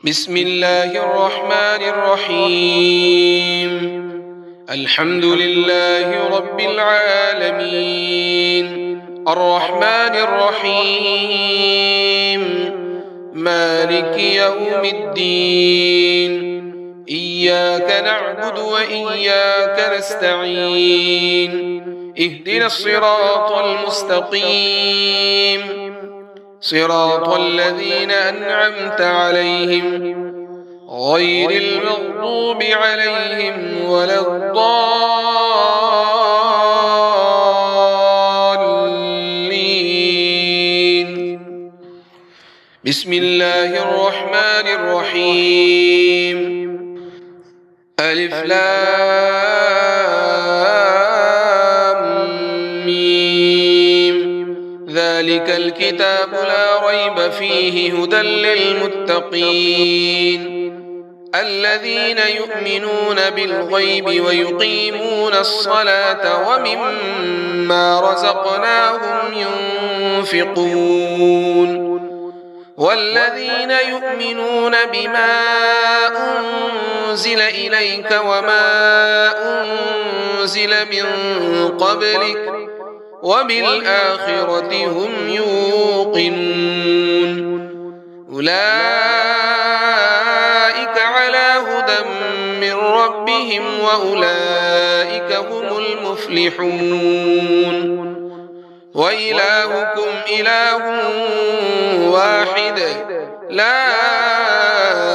بسم الله الرحمن الرحيم. الحمد لله رب العالمين، الرحمن الرحيم، مالك يوم الدين. إياك نعبد وإياك نستعين. اهدنا الصراط المستقيم، صراط الذين أنعمت عليهم غير المغضوب عليهم ولا الضالين. بسم الله الرحمن الرحيم. ألف لام ميم. ذلك الكتاب لا ريب فيه هدى للمتقين الذين يؤمنون بالغيب ويقيمون الصلاة ومما رزقناهم ينفقون والذين يؤمنون بما أنزل إليك وما أنزل من قبلك وبالآخرة هم يوقنون. أولئك على هدى من ربهم وأولئك هم المفلحون. وإلهكم إله واحد لا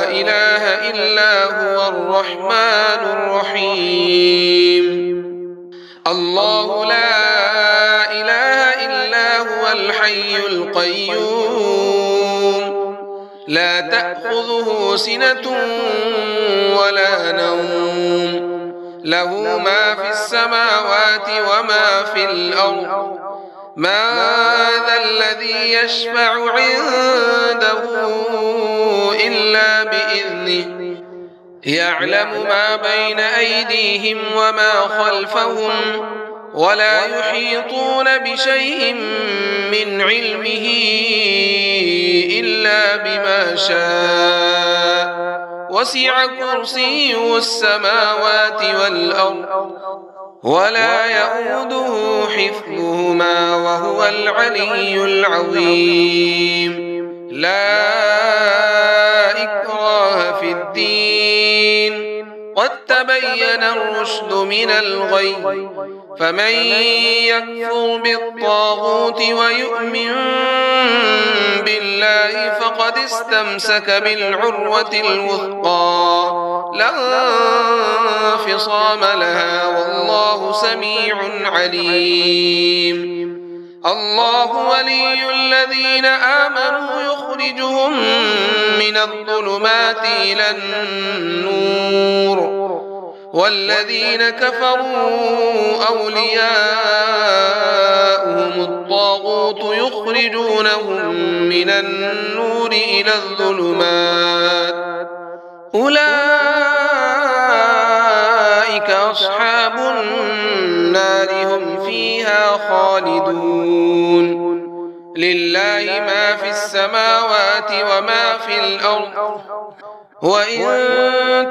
إله إلا هو الرحمن الرحيم. الله لا إله إلا هو الحي القيوم لا تأخذه سنة ولا نوم له ما في السماوات وما في الأرض. ما ذا الذي يشفع عنده إلا بإذنه يعلم ما بين أيديهم وما خلفهم ولا يحيطون بشيء من علمه إلا بما شاء وسع كرسيه السماوات والأرض ولا يئوده حفظهما وهو العلي العظيم. لا إكراه في الدين قد تبين الرشد من الغي فمن يكفر بالطاغوت ويؤمن بالله فقد استمسك بالعروة الوثقى لا انفصام لها والله سميع عليم. الله ولي الذين آمنوا يخرجهم من الظلمات إلى النور والذين كفروا أولياؤهم الطاغوت يخرجونهم من النور إلى الظلمات أولئك أصحاب النار هم فيها خالدون. لله ما في السماوات وما في الأرض وإن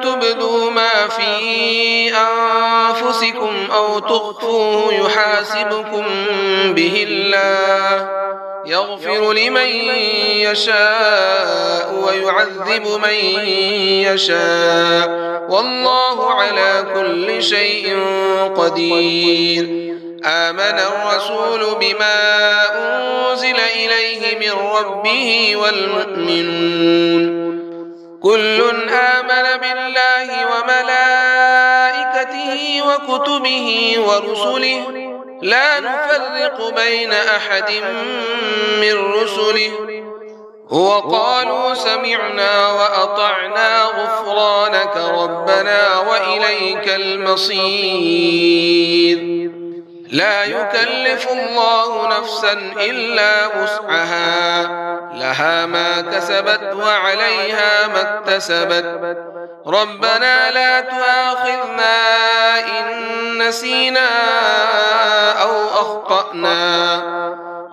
تبدوا ما في أنفسكم أو تخفوه يحاسبكم به الله يغفر لمن يشاء ويعذب من يشاء والله على كل شيء قدير. آمن الرسول بما أنزل إليه من ربه والمؤمنون كل آمن بالله وملائكته وكتبه ورسله لا نفرق بين أحد من رسله وقالوا سمعنا وأطعنا غفرانك ربنا وإليك المصير. لا يكلف الله نفسا إلا وسعها لها ما كسبت وعليها ما اكتسبت ربنا لا تؤاخذنا إن نسينا أو أخطأنا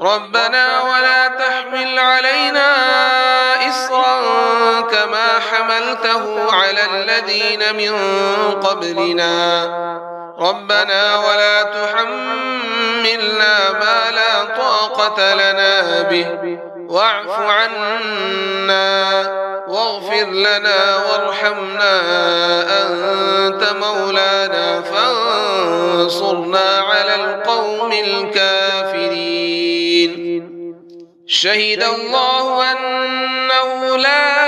ربنا ولا تحمل علينا إصرا كما كما حملته على الذين من قبلنا ربنا ولا تحملنا ما لا طاقة لنا به واعف عنا واغفر لنا وارحمنا أنت مولانا فانصرنا على القوم الكافرين. شهد الله أنه لا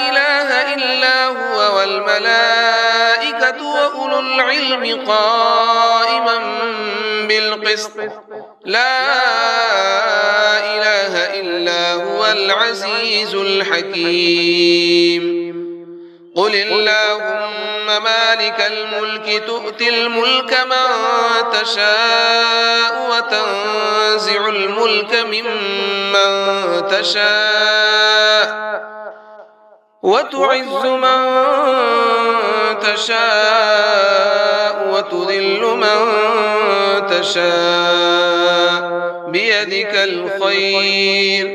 إله إلا هو والملائكة وأولو العلم قائما بالقسط لا إله إلا هو العزيز الحكيم. قل اللهم مالك الملك تؤتي الملك من تشاء وتنزع الملك ممن تشاء وتعز من تشاء وتذل من تشاء بيدك الخير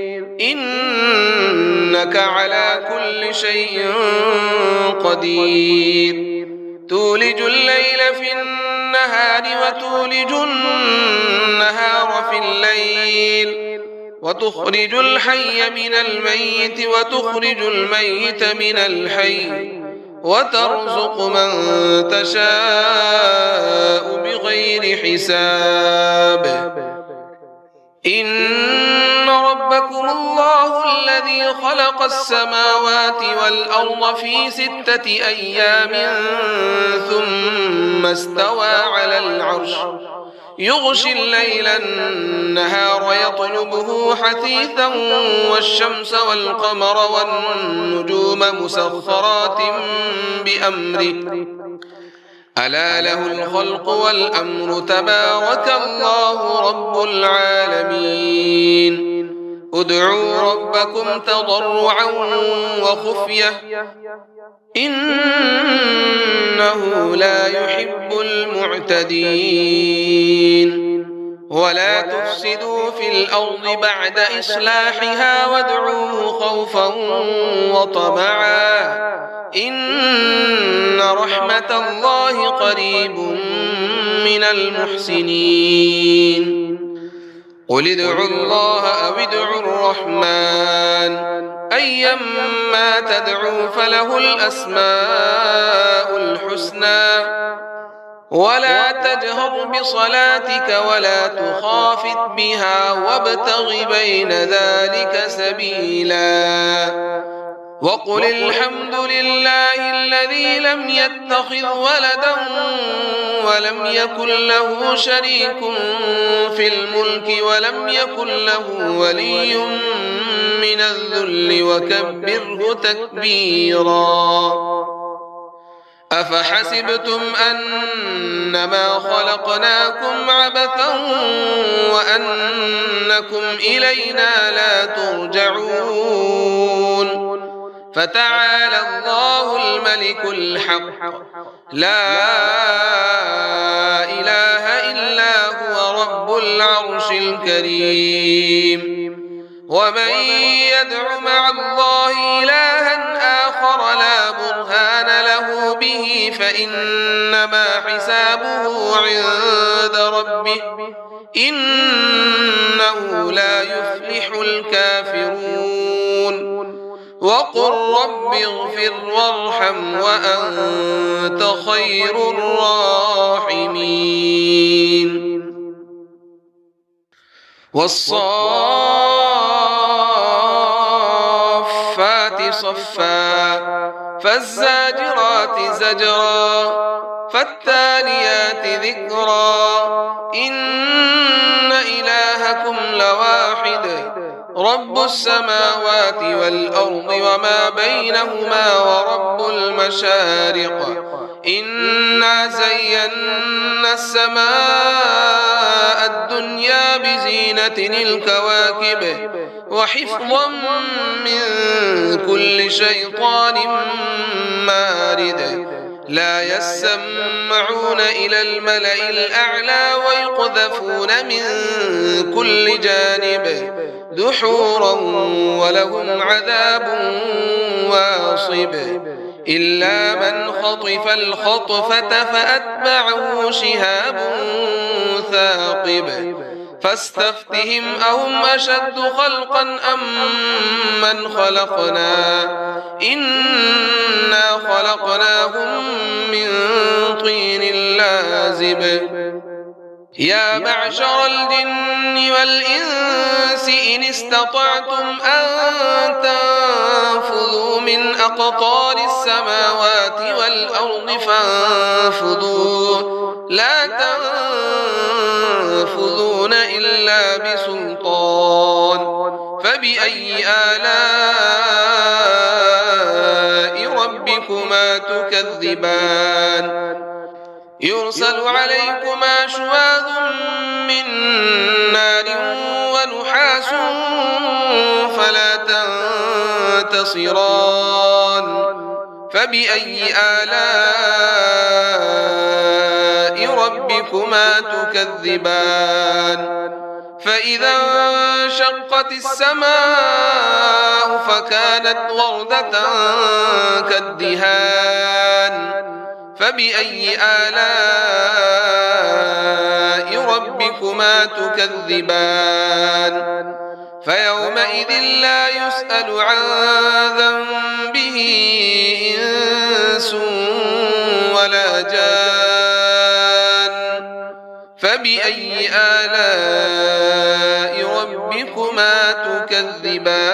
إنك على كل شيء قدير. تولج الليل في النهار وتولج النهار في الليل وتخرج الحي من الميت وتخرج الميت من الحي وترزق من تشاء بغير حساب. إن ربكم الله الذي خلق السماوات والأرض في 6 أيام ثم استوى على العرش يغشي الليل النهار يطلبه حثيثا والشمس والقمر والنجوم مسخرات بأمره ألا له الخلق والأمر تبارك الله رب العالمين. ادعوا ربكم تضرعا وخفية إنه لا يحب المعتدين. ولا تفسدوا في الأرض بعد إصلاحها وادعوه خوفا وطمعا إن رحمة الله قريب من المحسنين. قل ادعوا الله أو ادعوا الرحمن أيما تدعوا فله الأسماء الحسنى ولا تجهر بصلاتك ولا تخافت بها وابتغ بين ذلك سبيلا. وقل الحمد لله الذي لم يتخذ ولدا ولم يكن له شريك في الملك ولم يكن له ولي من الذل وكبره تكبيرا. أفحسبتم أنما خلقناكم عبثا وأنكم إلينا لا ترجعون. فتعالى الله الملك الحق لا إله إلا هو رب العرش الكريم. ومن يدع مع الله إلها آخر لا برهان له به فإنما حسابه عند ربه إنه لا يفلح الكافرون. وقل رب اغفر وارحم وأنت خير الراحمين. والصافات صفا فالزاجرات زجرا فالتاليات ذكرا إن إلهكم لواحد رب السماوات والأرض وما بينهما ورب المشارق إنا زينا السماء الدنيا بزينة الكواكب وحفظا من كل شيطان مارد لا يسمعون إلى الملأ الأعلى ويقذفون من كل جانب دحورا ولهم عذاب واصب إلا من خطف الخطفة فأتبعه شهاب ثاقب فاستفتهم أهم أشد خلقا أم من خلقنا إنا خلقناهم من طين لازب يا معشر الجن والإنس إن استطعتم أن تنفذوا من أقطار السماوات والأرض فانفذوا لا تنفذون إلا بسلطان فبأي آلاء ربكما تكذبان يرسل عليكما شواظ من نار ونحاس فلا تنتصران فبأي آلاء ربكما تكذبان فإذا انشقت السماء فكانت وردة كالدهان فبأي آلاء ربكما تكذبان فيومئذ لا يسأل عن ذنبه إنس ولا جان فبأي آلاء ربكما تكذبان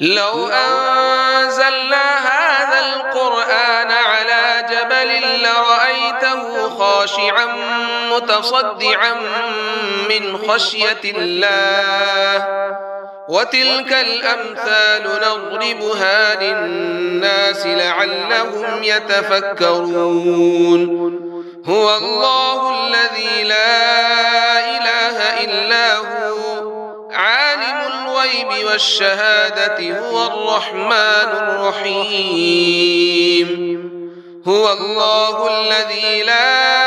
لو أنزلنا هذا القرآن على جبل لرأيته خاشعا متصدعا من خشية الله وتلك الأمثال نضربها للناس لعلهم يتفكرون هو الله الذي لا إله إلا هو عالم الغيب والشهادة هو الرحمن الرحيم هو الله الذي لا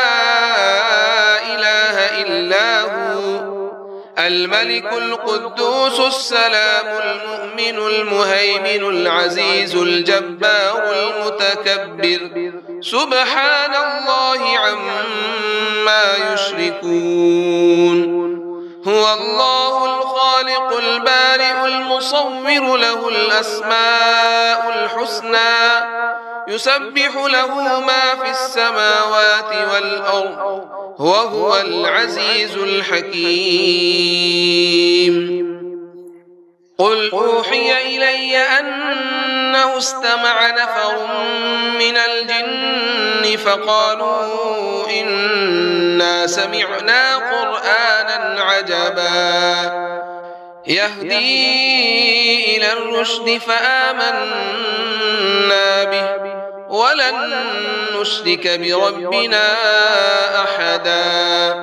إله إلا هو الملك القدوس السلام المؤمن المهيمن العزيز الجبار المتكبر سبحان الله عما يشركون هو الله الخالق البارئ المصور له الأسماء الحسنى يسبح له ما في السماوات والأرض وهو العزيز الحكيم قل أوحي إلي أنه استمع نفر من الجن فقالوا إنا سمعنا قرآنا عجبا يهدي إلى الرشد فآمنا به ولن نشرك بربنا أحدا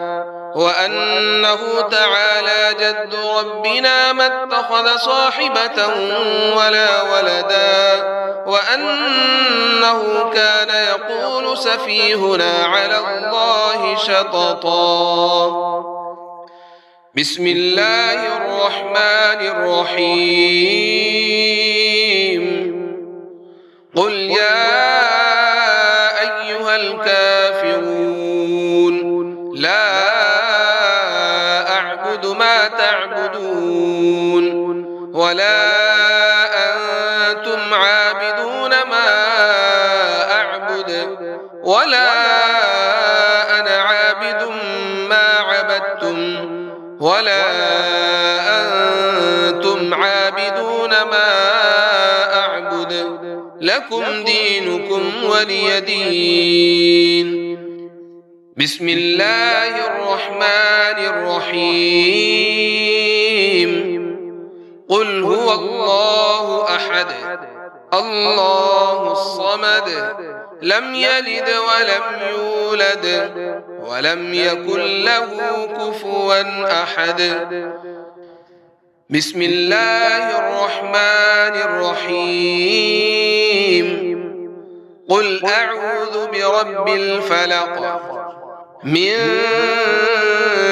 وأنه تعالى جد ربنا ما اتخذ صاحبة ولا ولدا وأنه كان يقول سفيهنا على الله شططا بسم الله الرحمن الرحيم قل يا أيها الكافرون لا أعبد ما تعبدون ولا أنتم عابدون ما أعبد ولا أنا عابد ما عبدتم ولا أنتم عابدون ما أعبد لكم دينكم ولي دين بسم الله الرحمن الرحيم قل هو الله أحد الله الصمد لم يلد ولم يولد ولم يكن له كفوا أحد بسم الله الرحمن الرحيم قل أعوذ برب الفلق من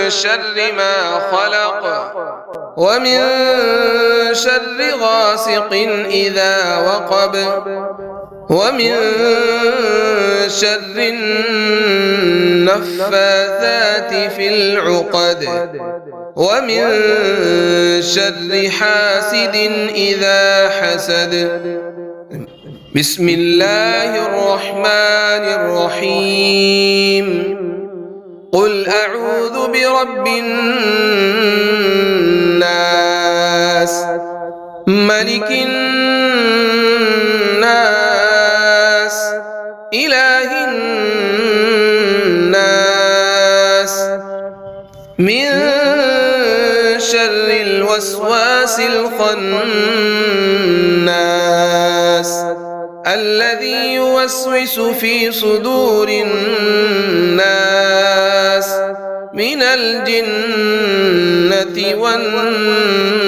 شر ما خلق ومن شر غاسق إذا وقب ومن شر النفاثات في العقد ومن شر حاسد إذا حسد. بسم الله الرحمن الرحيم. قل أعوذ برب الناس ملك الناس إله الناس من شر الوسواس الخناس الذي يوسوس في صدور الناس من الجنة والناس.